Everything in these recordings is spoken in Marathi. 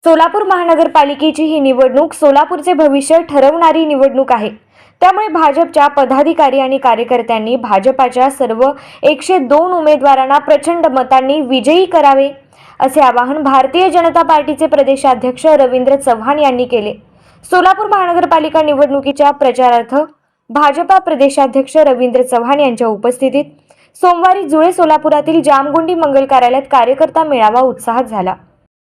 सोलापूर महानगरपालिकेची ही निवडणूक सोलापूरचे भविष्य ठरवणारी निवडणूक आहे। त्यामुळे भाजपच्या पदाधिकारी आणि कार्यकर्त्यांनी भाजपाच्या सर्व 102 उमेदवारांना प्रचंड मतांनी विजयी करावे असे आवाहन भारतीय जनता पार्टीचे प्रदेशाध्यक्ष रवींद्र चव्हाण यांनी केले। सोलापूर महानगरपालिका निवडणुकीच्या प्रचारार्थ भाजपा प्रदेशाध्यक्ष रवींद्र चव्हाण यांच्या उपस्थितीत सोमवारी जुळे सोलापुरातील जामगुंडी मंगल कार्यालयात कार्यकर्ता मेळावा उत्साहात झाला।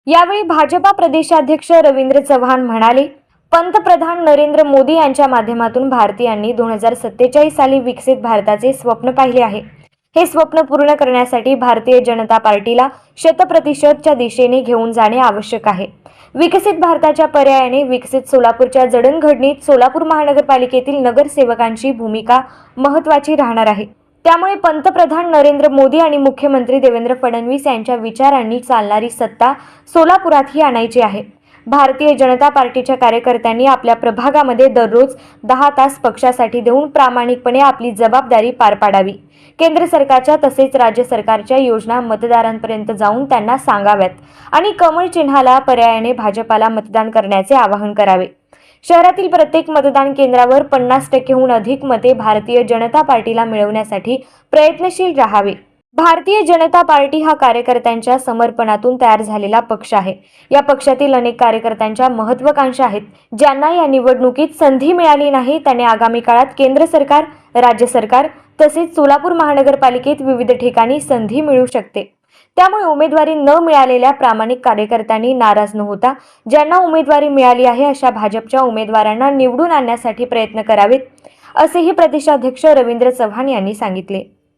यावेळी भाजपा प्रदेशाध्यक्ष रवींद्र चव्हाण म्हणाले, पंतप्रधान नरेंद्र मोदी यांच्या माध्यमातून भारतीयांनी 2047 साली विकसित भारताचे स्वप्न पाहिले आहे। हे स्वप्न पूर्ण करण्यासाठी भारतीय जनता पार्टीला 100%च्या दिशेने घेऊन जाणे आवश्यक आहे। विकसित भारताच्या पर्यायाने विकसित सोलापूरच्या जडणघडणीत सोलापूर महानगरपालिकेतील नगरसेवकांची भूमिका महत्त्वाची राहणार आहे। त्यामुळे पंतप्रधान नरेंद्र मोदी आणि मुख्यमंत्री देवेंद्र फडणवीस यांच्या विचारांनी चालणारी सत्ता सोलापुरातही आणायची आहे। भारतीय जनता पार्टीच्या कार्यकर्त्यांनी आपल्या प्रभागामध्ये दररोज 10 तास पक्षासाठी देऊन प्रामाणिकपणे आपली जबाबदारी पार पाडावी। केंद्र सरकारच्या तसेच राज्य सरकारच्या योजना मतदारांपर्यंत जाऊन त्यांना सांगाव्यात आणि कमळ चिन्हाला पर्यायाने भाजपाला मतदान करण्याचे आवाहन करावे। शहरातील प्रत्येक मतदान केंद्रावर 50%हून अधिक मते भारतीय जनता पार्टीला मिळवण्यासाठी प्रयत्नशील राहावे। भारतीय जनता पार्टी हा कार्यकर्त्यांच्या समर्पणातून तयार झालेला पक्ष आहे। या पक्षातील अनेक कार्यकर्त्यांच्या महत्त्वाकांक्षा आहेत। ज्यांना या निवडणुकीत संधी मिळाली नाही त्यांनी आगामी काळात केंद्र सरकार, राज्य सरकार तसेच सोलापूर महानगरपालिकेत विविध ठिकाणी संधी मिळू शकते। त्यामुळे उमेदवारी न मिळालेल्या प्रामाणिक कार्यकर्त्यांनी नाराज न होता ज्यांना उमेदवारी मिळाली आहे अशा भाजपच्या उमेदवारांना निवडून आणण्यासाठी प्रयत्न करावेत, असेही प्रदेशाध्यक्ष रवींद्र चव्हाण यांनी सांगितले।